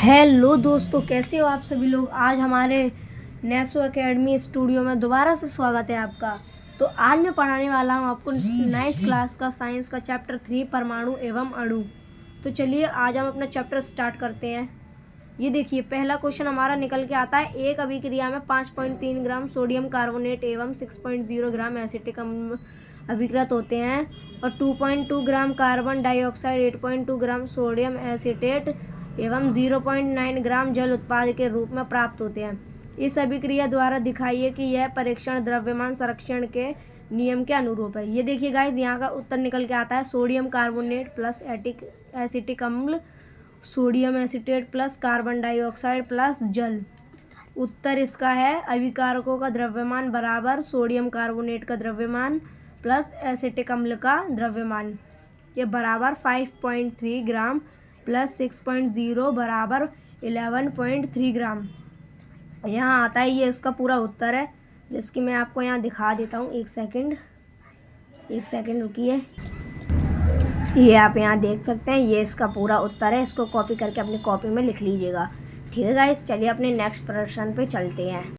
Hello दोस्तों, कैसे हो आप सभी लोग। आज हमारे नेसो एकेडमी स्टूडियो में दोबारा से स्वागत है आपका। तो आज मैं पढ़ाने वाला हूँ आपको 9th क्लास का साइंस का चैप्टर 3 परमाणु एवं अणु। तो चलिए आज हम अपना चैप्टर स्टार्ट करते हैं। ये देखिए, पहला क्वेश्चन हमारा निकल के आता है। एक अभिक्रिया में 5.3 ग्राम सोडियम कार्बोनेट एवं 6.0 ग्राम एसिटिक अम्ल अभिकृत होते हैं और 2.2 gram carbon dioxide, 8.2 gram sodium acetate एवं 0.9 ग्राम जल उत्पाद के रूप में प्राप्त होते हैं। इस अभिक्रिया द्वारा दिखाइए कि यह परीक्षण द्रव्यमान संरक्षण के नियम के अनुरूप है। ये देखिए गाइज, यहाँ का उत्तर निकल के आता है सोडियम कार्बोनेट प्लस एसिटिक अम्ल, sodium acetate plus carbon dioxide plus जल। उत्तर इसका है अभिकारकों का द्रव्यमान बराबर सोडियम कार्बोनेट का द्रव्यमान प्लस एसिटिक अम्ल का द्रव्यमान, ये बराबर 5.3 ग्राम प्लस 6.0 बराबर 11.3 ग्राम। यहाँ आता है, ये इसका पूरा उत्तर है, जिसकी मैं आपको यहाँ दिखा देता हूँ। एक सेकंड रुकिए। ये आप यहाँ देख सकते हैं, ये इसका पूरा उत्तर है। इसको कॉपी करके अपनी कॉपी में लिख लीजिएगा। ठीक है गाइस, चलिए अपने नेक्स्ट प्रश्न पे चलते हैं।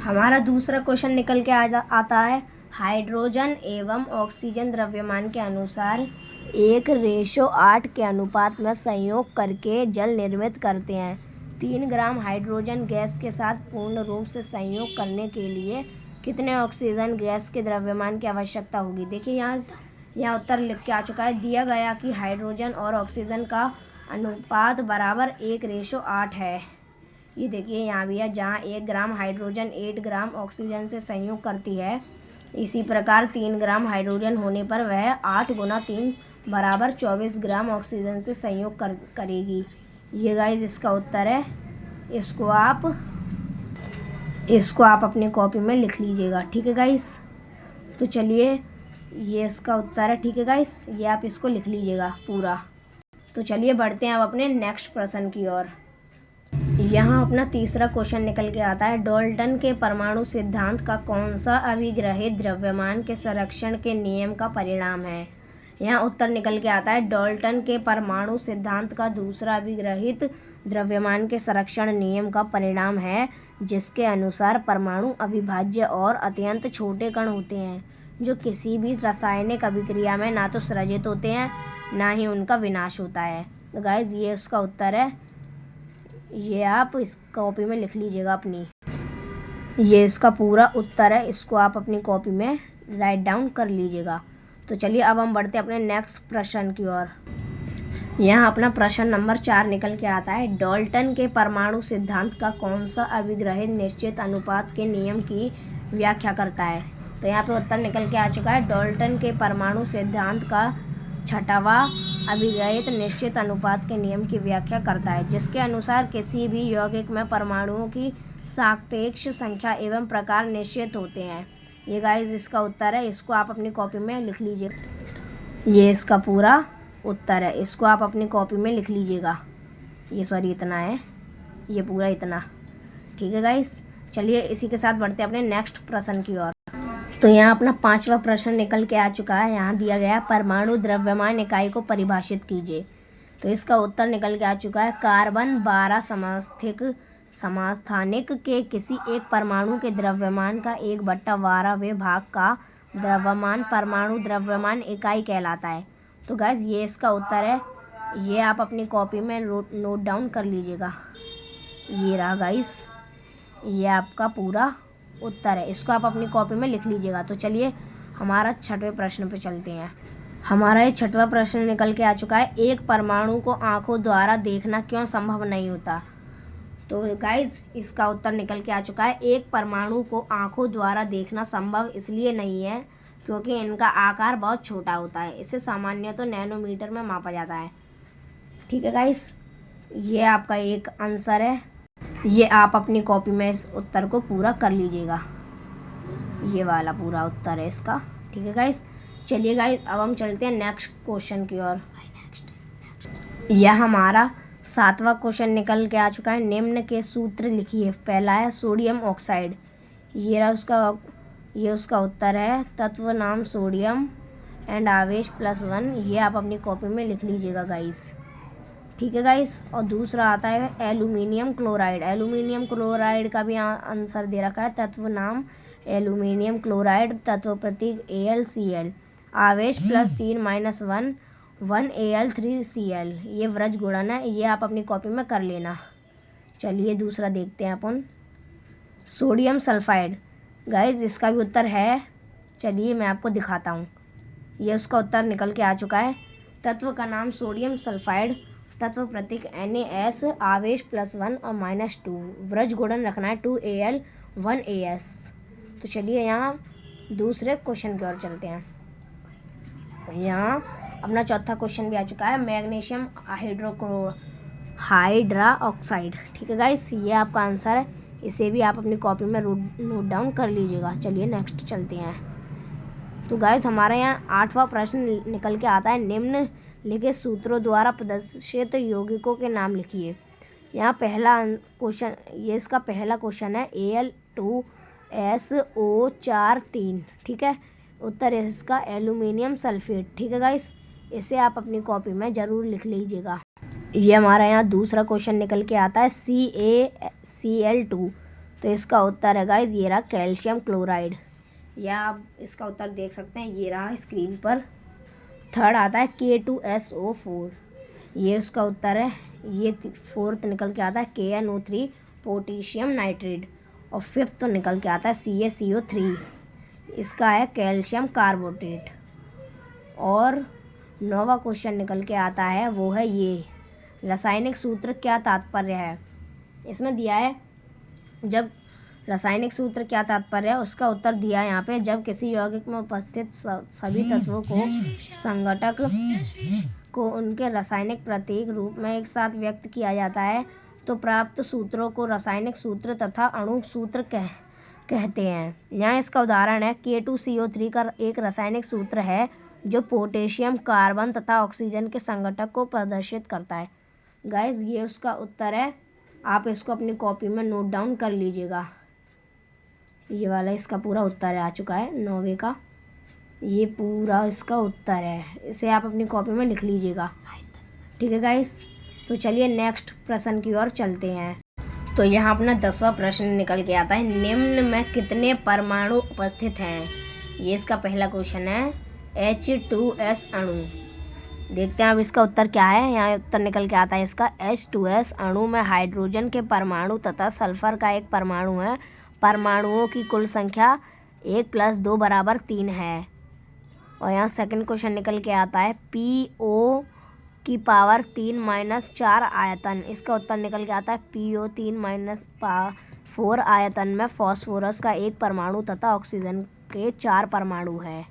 हमारा दूसरा क्वेश्चन निकल के आता है। हाइड्रोजन एवं ऑक्सीजन द्रव्यमान के अनुसार 1:8 के अनुपात में संयोग करके जल निर्मित करते हैं। 3 ग्राम हाइड्रोजन गैस के साथ पूर्ण रूप से संयोग करने के लिए कितने ऑक्सीजन गैस के द्रव्यमान की आवश्यकता होगी। देखिए यहाँ उत्तर लिख के आ चुका है। दिया गया कि हाइड्रोजन और ऑक्सीजन का अनुपात बराबर 1:8 है। ये देखिए यहाँ भी है, जहाँ 1 ग्राम हाइड्रोजन 8 ग्राम ऑक्सीजन से संयोग करती है, इसी प्रकार 3 ग्राम हाइड्रोजन होने पर वह 8 गुना 3 बराबर 24 ग्राम ऑक्सीजन से संयोग करेगी। ये गाइस इसका उत्तर है। इसको आप अपनी कॉपी में लिख लीजिएगा। ठीक है गाइस, तो चलिए ये इसका उत्तर है। ठीक है गाइस, ये आप इसको लिख लीजिएगा पूरा। तो चलिए बढ़ते हैं अब अपने नेक्स्ट प्रश्न की ओर। यहाँ अपना तीसरा क्वेश्चन निकल के आता है। डाल्टन के परमाणु सिद्धांत का कौन सा अभिग्रहित द्रव्यमान के संरक्षण के नियम का परिणाम है। यहाँ उत्तर निकल के आता है। डाल्टन के परमाणु सिद्धांत का दूसरा अभिग्रहित द्रव्यमान के संरक्षण नियम का परिणाम है, जिसके अनुसार परमाणु अविभाज्य और अत्यंत छोटे कण होते हैं, जो किसी भी रासायनिक अभिक्रिया में ना तो सृजित होते हैं ना ही उनका विनाश होता है। तो गाइज ये उसका उत्तर है। ये आप इस कॉपी में लिख लीजिएगा अपनी। ये इसका पूरा उत्तर है, इसको आप अपनी कॉपी में राइट डाउन कर लीजिएगा। तो चलिए अब हम बढ़ते हैं अपने नेक्स्ट प्रश्न की ओर। यहाँ अपना प्रश्न नंबर 4 निकल के आता है। डाल्टन के परमाणु सिद्धांत का कौन सा अभिग्रहित निश्चित अनुपात के नियम की व्याख्या करता है। तो यहाँ पे उत्तर निकल के आ चुका है। डाल्टन के परमाणु सिद्धांत का 6वां अभिग्रहित निश्चित अनुपात के नियम की व्याख्या करता है, जिसके अनुसार किसी भी यौगिक में परमाणुओं की सापेक्ष संख्या एवं प्रकार निश्चित होते हैं। ये गाइस इसका उत्तर है, इसको आप अपनी कॉपी में लिख लीजिए। ये इसका पूरा उत्तर है, इसको आप अपनी कॉपी में लिख लीजिएगा। ये सॉरी इतना है, ये पूरा इतना। ठीक है गाइस, चलिए इसी के साथ बढ़ते हैं अपने नेक्स्ट प्रश्न की ओर। तो यहाँ अपना 5वां प्रश्न निकल के आ चुका है। यहाँ दिया गया परमाणु द्रव्यमान इकाई को परिभाषित कीजिए। तो इसका उत्तर निकल के आ चुका है। कार्बन 12 समस्थानिक के किसी एक परमाणु के द्रव्यमान का 1/12वें भाग का द्रव्यमान परमाणु द्रव्यमान इकाई कहलाता है। तो गाइस ये इसका उत्तर है, ये आप अपनी कॉपी में नोट डाउन कर लीजिएगा। ये रहा गाइस, ये आपका पूरा उत्तर है, इसको आप अपनी कॉपी में लिख लीजिएगा। तो चलिए हमारा 6वें प्रश्न पे चलते हैं। हमारा ये 6वां प्रश्न निकल के आ चुका है। एक परमाणु को आंखों द्वारा देखना क्यों संभव नहीं होता। तो गाइज इसका उत्तर निकल के आ चुका है। एक परमाणु को आंखों द्वारा देखना संभव इसलिए नहीं है क्योंकि इनका आकार बहुत छोटा होता है। इसे सामान्य तो नैनोमीटर में मापा जाता है। ठीक है गाइज, ये आपका एक आंसर है, ये आप अपनी कॉपी में इस उत्तर को पूरा कर लीजिएगा। ये वाला पूरा उत्तर है इसका। ठीक है गाइस, चलिए गाइस अब हम चलते हैं नेक्स्ट क्वेश्चन की ओर। यह हमारा 7वां क्वेश्चन निकल के आ चुका है। निम्न के सूत्र लिखिए। पहला है सोडियम ऑक्साइड, ये रहा ये उसका उत्तर है। तत्व नाम सोडियम एंड आवेश +1, ये आप अपनी कॉपी में लिख लीजिएगा गाइस। ठीक है गाइस। और दूसरा आता है एल्यूमिनियम क्लोराइड। एल्यूमिनियम क्लोराइड का भी आंसर दे रखा है। तत्व नाम एल्यूमिनियम क्लोराइड, तत्व प्रतीक AlCl, आवेश +3 - 1 Al3Cl। ये व्रज गुणन है, ये आप अपनी कॉपी में कर लेना। चलिए दूसरा देखते हैं अपन, सोडियम सल्फाइड। गाइस इसका भी उत्तर है, चलिए मैं आपको दिखाता हूँ। ये उसका उत्तर निकल के आ चुका है। तत्व का नाम सोडियम सल्फाइड, तत्व प्रतीक Na+, आवेश +1 और -2, व्रज गुणन रखना है 2Al 1As। तो चलिए यहाँ दूसरे क्वेश्चन की ओर चलते हैं। यहाँ अपना चौथा क्वेश्चन भी आ चुका है, मैग्नीशियम हाइड्रा ऑक्साइड। ठीक है गाइस, ये आपका आंसर है। इसे भी आप अपनी कॉपी में नोट डाउन कर लीजिएगा। चलिए नेक्स्ट चलते हैं। तो गाइस हमारे यहाँ 8वां प्रश्न निकल के आता है, निम्नलिखित सूत्रों द्वारा प्रदर्शित यौगिकों के नाम लिखिए। यहाँ पहला क्वेश्चन, ये इसका पहला क्वेश्चन है Al2SO4 3। ठीक है, उत्तर है इसका एल्यूमिनियम सल्फेट। ठीक है गाइस, इसे आप अपनी कॉपी में ज़रूर लिख लीजिएगा। ये हमारा यहाँ दूसरा क्वेश्चन निकल के आता है CaCl2। तो इसका उत्तर है गाइस ये रहा कैल्शियम क्लोराइड। या आप इसका उत्तर देख सकते हैं, ये रहा स्क्रीन पर। थर्ड आता है K2SO4, ये उसका उत्तर है। ये फोर्थ निकल के आता है KNO3 पोटेशियम नाइट्रेट। और फिफ्थ तो निकल के आता है CaCO3, इसका है कैल्शियम कार्बोनेट। और 9वां क्वेश्चन निकल के आता है, वो है ये रासायनिक सूत्र क्या तात्पर्य है। इसमें दिया है जब रासायनिक सूत्र क्या तात्पर्य है, उसका उत्तर दिया है यहाँ पे, जब किसी यौगिक में उपस्थित सभी तत्वों को संघटक को उनके रासायनिक प्रतीक रूप में एक साथ व्यक्त किया जाता है तो प्राप्त सूत्रों को रासायनिक सूत्र तथा अणु सूत्र कहते हैं। यहाँ इसका उदाहरण है K2CO3 का एक रासायनिक सूत्र है जो पोटेशियम, कार्बन तथा ऑक्सीजन के संघटक को प्रदर्शित करता है। गाइस ये उसका उत्तर है, आप इसको अपनी कॉपी में नोट डाउन कर लीजिएगा। ये वाला इसका पूरा उत्तर आ चुका है 9वें का, ये पूरा इसका उत्तर है। इसे आप अपनी कॉपी में लिख लीजिएगा। ठीक है गाइस, तो चलिए नेक्स्ट प्रश्न की ओर चलते हैं। तो यहाँ अपना 10वां प्रश्न निकल के आता है, निम्न में कितने परमाणु उपस्थित हैं। ये इसका पहला क्वेश्चन है, H2S अणु। देखते हैं अब इसका उत्तर क्या है। यहाँ उत्तर निकल के आता है इसका, H2S अणु में हाइड्रोजन के परमाणु तथा सल्फर का एक परमाणु है। परमाणुओं की कुल संख्या 1 + 2 = 3 है। और यहाँ सेकंड क्वेश्चन निकल के आता है, PO3 - 4 आयतन। इसका उत्तर निकल के आता है PO3 - 4 आयतन में फॉस्फोरस का एक परमाणु तथा ऑक्सीजन के 4 परमाणु है।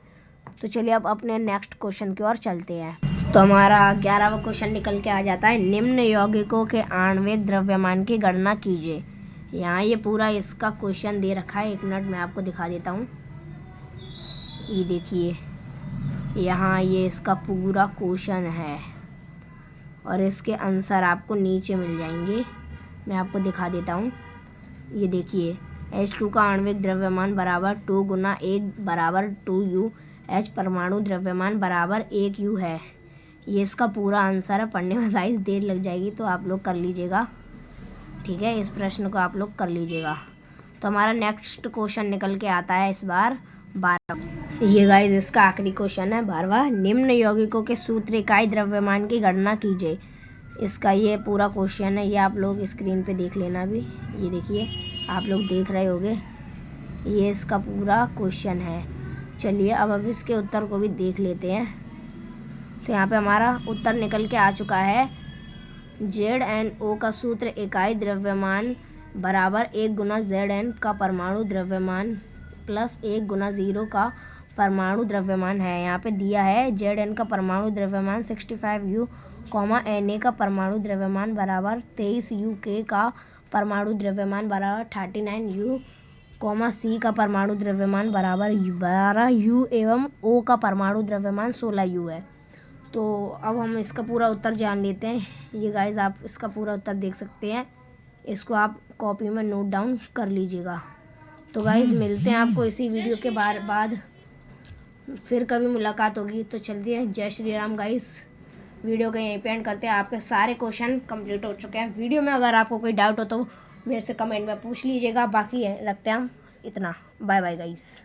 तो चलिए अब अपने नेक्स्ट क्वेश्चन की ओर चलते हैं। तो हमारा 11वां क्वेश्चन निकल के आ जाता है, निम्न यौगिकों के आणविक द्रव्यमान की गणना कीजिए। यहाँ ये पूरा इसका क्वेश्चन दे रखा है, एक मिनट मैं आपको दिखा देता हूँ। ये देखिए यहाँ ये इसका पूरा क्वेश्चन है और इसके आंसर आपको नीचे मिल जाएंगे। मैं आपको दिखा देता हूँ। ये देखिए H2 का आणविक द्रव्यमान बराबर 2 × 1 = 2U, H परमाणु द्रव्यमान बराबर 1U है। ये इसका पूरा आंसर है। पढ़ने में गाइस देर लग जाएगी तो आप लोग कर लीजिएगा। ठीक है, इस प्रश्न को आप लोग कर लीजिएगा। तो हमारा नेक्स्ट क्वेश्चन निकल के आता है इस बार 12। ये गाइस इसका आखिरी क्वेश्चन है 12वां, निम्न यौगिकों के सूत्र इकाई द्रव्यमान की गणना कीजिए। इसका ये पूरा क्वेश्चन है, ये आप लोग स्क्रीन पे देख लेना अभी। ये देखिए आप लोग देख रहे होंगे, ये इसका पूरा क्वेश्चन है। चलिए अब इसके उत्तर को भी देख लेते हैं। तो यहाँ पे हमारा उत्तर निकल के आ चुका है, ZnO का सूत्र इकाई द्रव्यमान बराबर 1 × Zn का परमाणु द्रव्यमान प्लस 1 × 0 का परमाणु द्रव्यमान है। यहाँ पे दिया है Zn का परमाणु द्रव्यमान 65U, Na का परमाणु द्रव्यमान बराबर 23U, K का परमाणु द्रव्यमान बराबर 39U, C का परमाणु द्रव्यमान बराबर 12U एवं O का परमाणु द्रव्यमान 16U है। तो अब हम इसका पूरा उत्तर जान लेते हैं। ये गाइस आप इसका पूरा उत्तर देख सकते हैं, इसको आप कॉपी में नोट डाउन कर लीजिएगा। तो गाइस मिलते हैं आपको इसी वीडियो के बाद फिर कभी मुलाकात होगी। तो चलते हैं, जय श्री राम गाइस, वीडियो को यहीं पे एंड करते हैं। आपके सारे क्वेश्चन कंप्लीट हो चुके हैं। वीडियो में अगर आपको कोई डाउट हो तो मेरे से कमेंट में पूछ लीजिएगा। बाकी रखते हैं हम इतना। Bye bye guys.